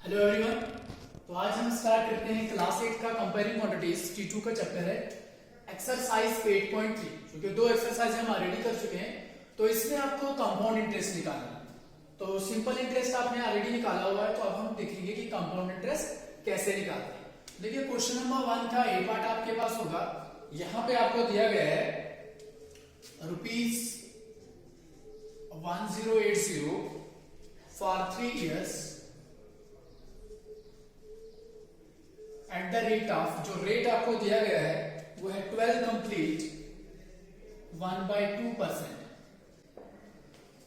Hello everyone. तो आज हम स्टार्ट करते हैं क्लास 8 का कंपेयरिंग क्वांटिटीज T2 का चैप्टर है एक्सरसाइज 8.3, जो कि दो एक्सरसाइज हम ऑलरेडी कर चुके हैं। तो इसमें आपको कंपाउंड इंटरेस्ट निकालना है। तो सिंपल इंटरेस्ट आपने ऑलरेडी निकाला हुआ है, तो अब हम देखेंगे कि कंपाउंड इंटरेस्ट कैसे निकालते हैं। देखिए क्वेश्चन नंबर 1 का ए पार्ट आपके पास होगा। यहाँ पे आपको दिया गया है ₹1080 for 3 years at the rate of, जो रेट आपको दिया गया है वो है 12 कंप्लीट 1/2%,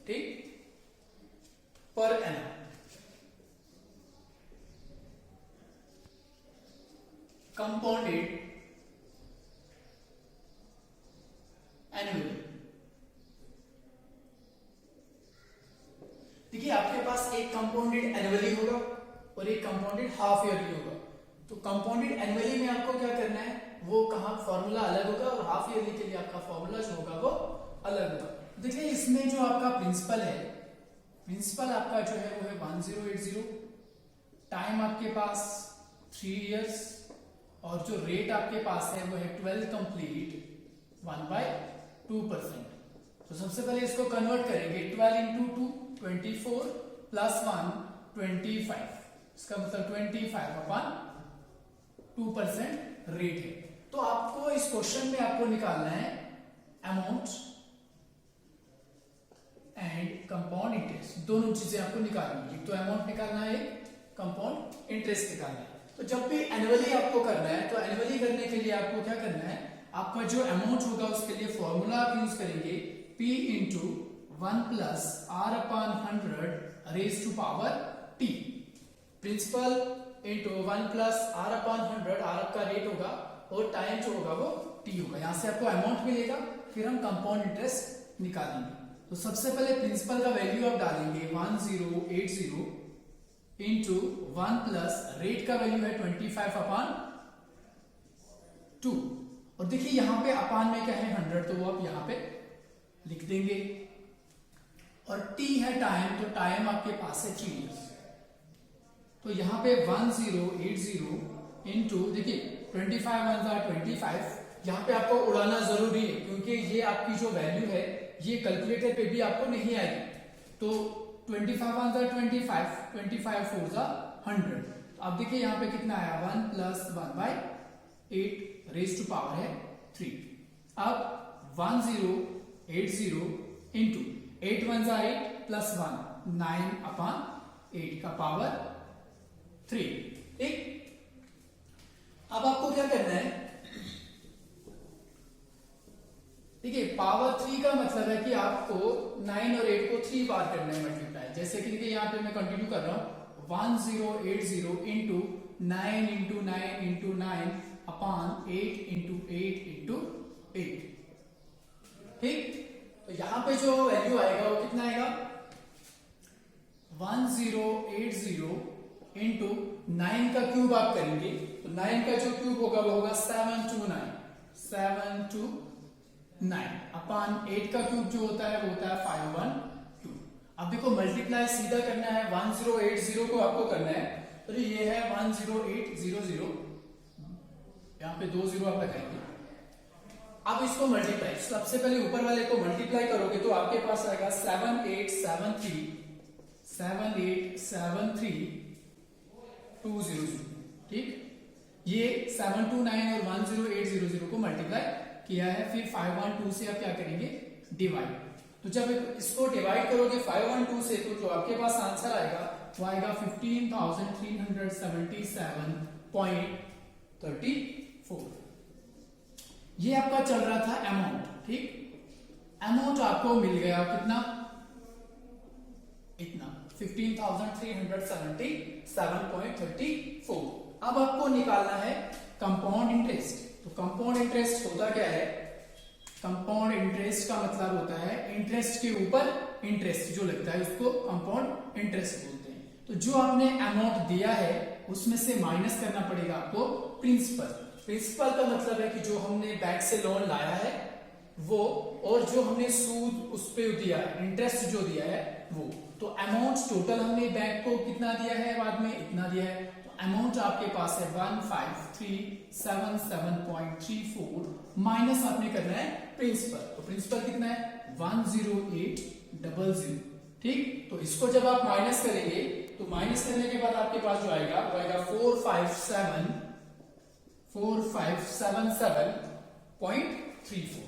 ठीक, पर एनम। Compounded annually. देखिए आपके पास एक कंपाउंडेड एनुअली होगा और एक कंपाउंडेड हाफ ईयरली होगा। तो कंपाउंडेड एनुअली में आपको क्या करना है, वो कहाँ फॉर्मूला अलग होगा और हाफ ईयरली के लिए आपका फॉर्मूला जो होगा वो अलग होगा। देखिए इसमें जो आपका प्रिंसिपल है, प्रिंसिपल आपका जो है वो है 1080, टाइम आपके पास 3 years और जो रेट आपके पास है वो है 12 कंप्लीट 1/2%। तो सबसे पहले इसको कन्वर्ट करेंगे, 12 into 2 24 प्लस 1 25, इसका मतलब 25/2% रेट है। तो आपको इस क्वेश्चन में आपको निकालना है अमाउंट एंड कंपाउंड इंटरेस्ट, दोनों चीजें आपको निकालनी है। तो अमाउंट निकालना है, कंपाउंड इंटरेस्ट निकालना है। तो जब भी एनुअली आपको करना है, तो एनुअली करने के लिए आपको क्या करना है, आपका जो अमाउंट होगा उसके लिए फॉर्मूला आप यूज करेंगे P into 1 plus R/100 raise to power T। Principal into 1 plus R/100, R आपका रेट होगा और टाइम जो होगा वो T होगा। यहां से आपको अमाउंट मिलेगा, फिर हम कंपाउंड इंटरेस्ट निकालेंगे। तो सबसे पहले प्रिंसिपल का वैल्यू आप डालेंगे 1080 इंटू 1 प्लस रेट का वैल्यू है 25/2। और देखिए यहां पे अपान में क्या है 100, तो वो आप यहां पे लिख देंगे। और T है टाइम, तो टाइम आपके पास है 3 years। तो यहां पे 1080 इंटू, देखिए 25 1 25, यहां पे आपको उड़ाना जरूरी है क्योंकि ये आपकी जो वैल्यू है ये कैलकुलेटर पे भी आपको नहीं आएगी। तो 25 1 25, 25 4 100। तो अब देखिए यहां पे कितना आया, 1 प्लस 1/8 रेज टू पावर है 3। अब 1080 इंटू 8 1 8 प्लस 1 9/8 का पावर 3, ठीक। अब आपको क्या करना है, देखिए पावर 3 का मतलब है कि आपको 9 और 8 को 3 बार करना है मल्टीप्लाई। जैसे कि देखिए यहां पे मैं कंटिन्यू कर रहा हूं, 1080 into 9 into 9 into 9 upon 8 into 8 into 8, ठीक। तो यहां पे जो वैल्यू आएगा वो कितना आएगा, 1080 इंटू 9 का क्यूब आप करेंगे, तो 9 का जो क्यूब होगा वो होगा 729 अपॉन 8 का क्यूब जो होता है वो होता है 512। अब देखो मल्टीप्लाई सीधा करना है, 1080 को आपको करना है, तो ये है 10800, यहां पे 2 0 आप लगाएंगे। अब इसको मल्टीप्लाई, सबसे पहले ऊपर वाले को मल्टीप्लाई करोगे तो आपके पास आएगा 7873 ठीक। ये 729 और 10800 को मल्टीप्लाई किया है, फिर 512 से आप क्या करेंगे, डिवाइड। तो जब इसको डिवाइड करोगे 512 से, तो जो आपके पास आंसर आएगा वो आएगा 15,377.34। ये आपका चल रहा था अमाउंट, ठीक। अमाउंट आपको मिल गया कितना, इतना 15,377.34। अब आपको निकालना है कंपाउंड इंटरेस्ट। तो कंपाउंड इंटरेस्ट होता क्या है, कंपाउंड इंटरेस्ट का मतलब होता है इंटरेस्ट के ऊपर इंटरेस्ट जो लगता है उसको कंपाउंड इंटरेस्ट बोलते हैं। तो जो आपने अमाउंट दिया है उसमें से माइनस करना पड़ेगा आपको प्रिंसिपल। प्रिंसिपल का मतलब है कि जो हमने बैंक से लोन लाया है वो, और जो हमने सूद उस पे दिया है, इंटरेस्ट जो दिया है वो। तो अमाउंट टोटल हमने बैंक को कितना दिया है, बाद में इतना दिया है, तो अमाउंट आपके पास है 15377.34 माइनस आपने करना है प्रिंसिपल। तो प्रिंसिपल कितना है 10800। ठीक, तो इसको जब आप माइनस करेंगे तो माइनस करने के बाद आपके पास जो आएगा वो आएगा 4577.34।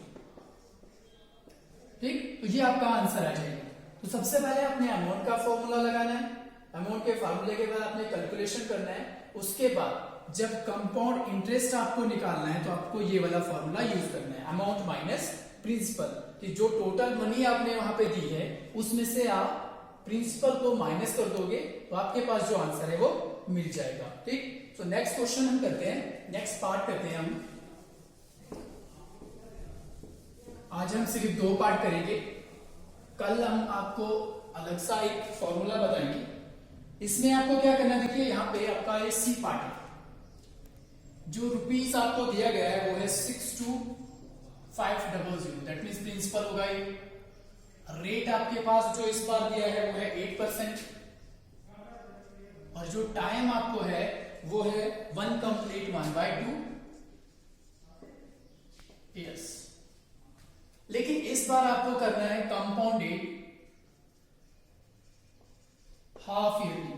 ठीक, तो ये आपका आंसर आ जाएगा। तो सबसे पहले आपने अमाउंट का फॉर्मूला लगाना है, अमाउंट के फॉर्मूले के बाद आपने कैलकुलेशन करना है। उसके बाद जब कंपाउंड इंटरेस्ट आपको निकालना है तो आपको ये वाला फॉर्मूला यूज करना है, अमाउंट माइनस प्रिंसिपल, कि जो टोटल मनी आपने वहां पे दी है उसमें से आप प्रिंसिपल को माइनस कर दोगे तो आपके पास जो आंसर है वो मिल जाएगा। ठीक, तो नेक्स्ट क्वेश्चन हम करते हैं, नेक्स्ट पार्ट करते हैं हम। आज हम सिर्फ 2 पार्ट करेंगे, कल हम आपको अलग सा एक फॉर्मूला बताएंगे। इसमें आपको क्या करना है, देखिए यहाँ पे आपका ये सी पार्ट है, जो रुपीस आपको दिया गया है वो है 62500, दैट मीन्स प्रिंसिपल होगा ये। रेट आपके पास जो इस बार दिया है वो है 8%, और जो टाइम आपको है वो है 1 कंप्लीट 1/2 ईयर्स। लेकिन इस बार आपको करना है कंपाउंडेड हाफ ईयरली।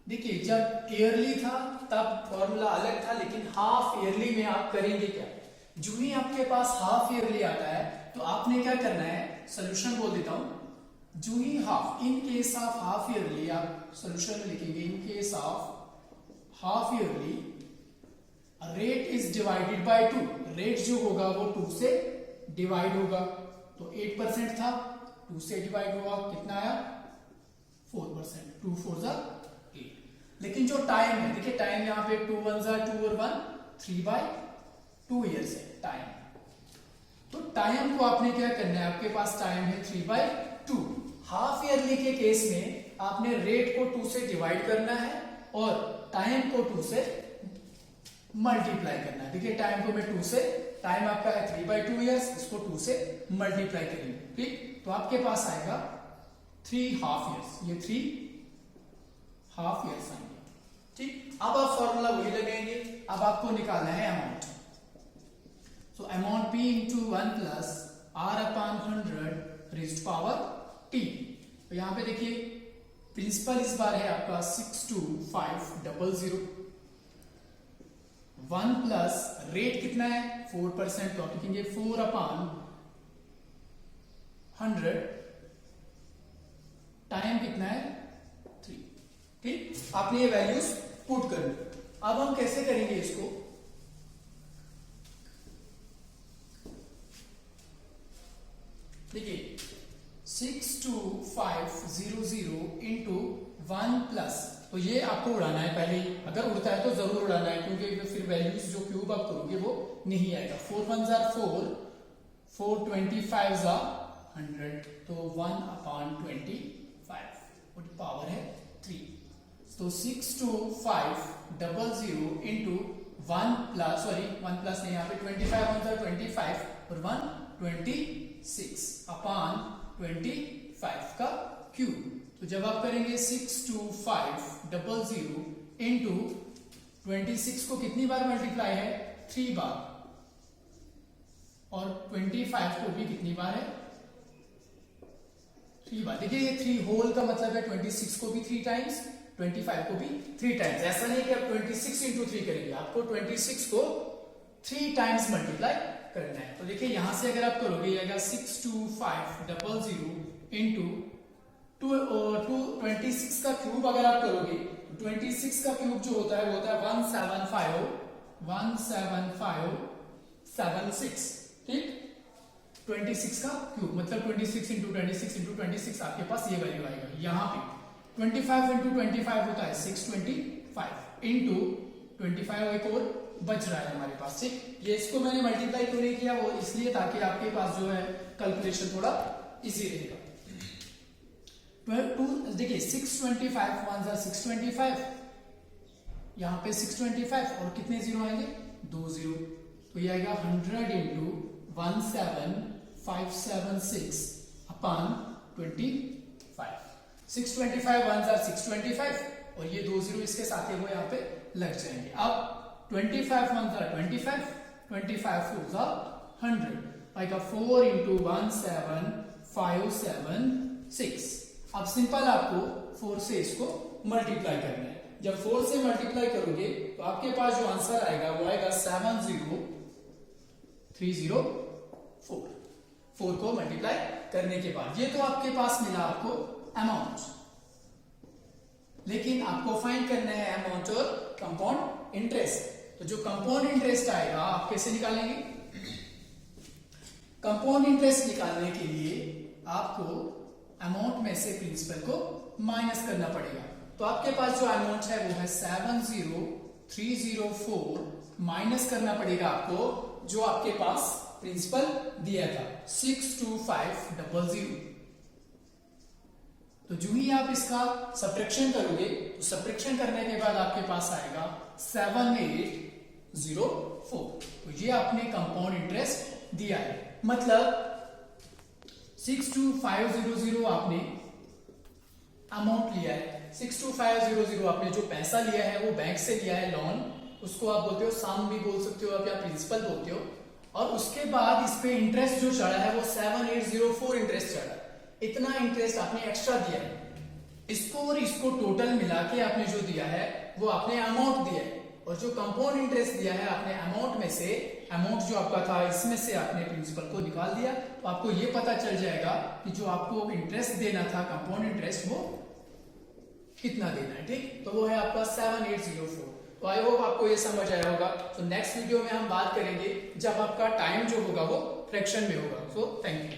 देखिए जब ईयरली था तब फॉर्मूला अलग था, लेकिन हाफ ईयरली में आप करेंगे क्या, जो ही आपके पास हाफ ईयरली आता है तो आपने क्या करना है, सोल्यूशन बोल देता हूं, जो ही half, in case of half yearly आप सोल्यूशन में लिखेंगे, in case of half yearly rate is divided by 2, rate जो होगा वो 2 से डिवाइड होगा। तो 8% था, 2 से डिवाइड हुआ, कितना आया 4%, 2 4 जा 8। लेकिन जो टाइम है, देखिए टाइम यहाँ पे 2 1 जा 2 और 1 3/2 ईयर्स है टाइम। तो टाइम को आपने क्या करना है, आपके पास टाइम है 3/2। हाफ ईयरली के केस में आपने रेट को 2 से डिवाइड करना है और टाइम को 2 से मल्टीप्लाई करना है। देखिए टाइम को मैं 2 से, टाइम आपका है 3/2 ईयर्स, इसको 2 से मल्टीप्लाई करेंगे। ठीक, तो आपके पास आएगा 3 हाफ ईयर्स, ये 3 हाफ ईयर्स आएंगे। ठीक, अब आप फॉर्मूला वही लगाएंगे, अब आपको निकालना है amount. So amount P into 1 plus R/100 raised power T। तो यहां पे देखिए प्रिंसिपल इस बार है आपका 62500, 1 प्लस रेट कितना है 4%, तो आप लिखेंगे 4/100, टाइम कितना है 3। ठीक, आपने ये वैल्यूज पुट कर दी। अब हम कैसे करेंगे इसको, देखिए 62500 इंटू 1 प्लस, तो ये आपको उड़ाना है पहले ही, अगर उड़ता है तो जरूर उड़ाना है, क्योंकि फिर वैल्यूज जो क्यूब आप करोगे वो नहीं आएगा। 4 1 जा 4, 425 जा 100, तो 1/25 और पावर है 3। तो 62500 इंटू 1 प्लस, सॉरी 1 प्लस नहीं, यहाँ पे 25 1 जा 25 और 126/25 का क्यूब। तो जब आप करेंगे 62500 इंटू 26 को कितनी बार मल्टीप्लाई है 3 बार, और 25 को भी कितनी बार है 3 बार। देखिए ये 3 होल का मतलब है 26 को भी 3 टाइम्स, 25 को भी 3 टाइम्स। ऐसा नहीं कि आप 26 इंटू 3 करेंगे, आपको 26 को 3 टाइम्स मल्टीप्लाई करना है। तो देखिए यहां से अगर आप करोगे ये आएगा 62500 इंटू 26 का क्यूब अगर आप करोगे, 26 का क्यूब जो होता है वो होता है 17576। ठीक, 26 का क्यूब मतलब 26 इंटू 26 इंटू 26, आपके पास ये वैल्यू आएगा। यहाँ पे 25 इंटू 25 होता है 625 इंटू 25, एक और बच रहा है हमारे पास। ठीक, ये इसको मैंने मल्टीप्लाई क्यों नहीं किया, वो इसलिए ताकि आपके पास जो है कैलकुलेशन थोड़ा इजी रहेगा। देखिए 625 1 625, यहां पे 625 और कितने जीरो आएंगे 2 0, तो ये आएगा 100 इंटू 17576 अपॉन 25। 625 1 जार 625 और ये 2 0 इसके साथ ही वो यहाँ पे लग जाएंगे। अब 25 1 जार 25, 25 4 जार 100, आएगा 4 इंटू 17576। अब सिंपल आपको 4 से इसको मल्टीप्लाई करना है। जब 4 से मल्टीप्लाई करोगे तो आपके पास जो आंसर आएगा वो आएगा 70304। 4 को मल्टीप्लाई करने के बाद ये तो आपके पास मिला आपको अमाउंट, लेकिन आपको फाइंड करना है अमाउंट और कंपाउंड इंटरेस्ट। तो जो कंपाउंड इंटरेस्ट आएगा आप कैसे निकालेंगे? कंपाउंड इंटरेस्ट निकालने के लिए आपको अमाउंट में से प्रिंसिपल को माइनस करना पड़ेगा। तो आपके पास जो अमाउंट है वो है 70304, माइनस करना पड़ेगा आपको जो आपके पास प्रिंसिपल दिया था 62500। तो जो ही आप इसका सब्ट्रैक्शन करोगे तो सब्ट्रैक्शन करने के बाद आपके पास आएगा 7804। तो ये आपने कंपाउंड इंटरेस्ट दिया है, मतलब 62500 आपने अमाउंट लिया है। 62500 आपने जो पैसा लिया है वो बैंक से लिया है लोन, उसको आप बोलते हो सम भी बोल सकते हो आप या प्रिंसिपल बोलते हो। और उसके बाद इस पे इंटरेस्ट जो चढ़ा है वो 7804 इंटरेस्ट चढ़ा। इतना इंटरेस्ट आपने एक्स्ट्रा दिया है। इसको और इसको टोटल मिला के आपने जो दिया है वो आपने अमाउंट दिया है। और जो कंपाउंड इंटरेस्ट दिया है आपने अमाउंट में से, अमाउंट जो आपका था इसमें से आपने प्रिंसिपल को निकाल दिया। तो आपको ये पता चल जाएगा कि जो आपको इंटरेस्ट देना था कंपाउंड इंटरेस्ट वो कितना देना है। ठीक, तो वो है आपका 7804। तो आई होप आपको ये समझ आया होगा। तो नेक्स्ट वीडियो में हम बात करेंगे जब आपका टाइम जो होगा वो फ्रैक्शन में होगा। So thank you.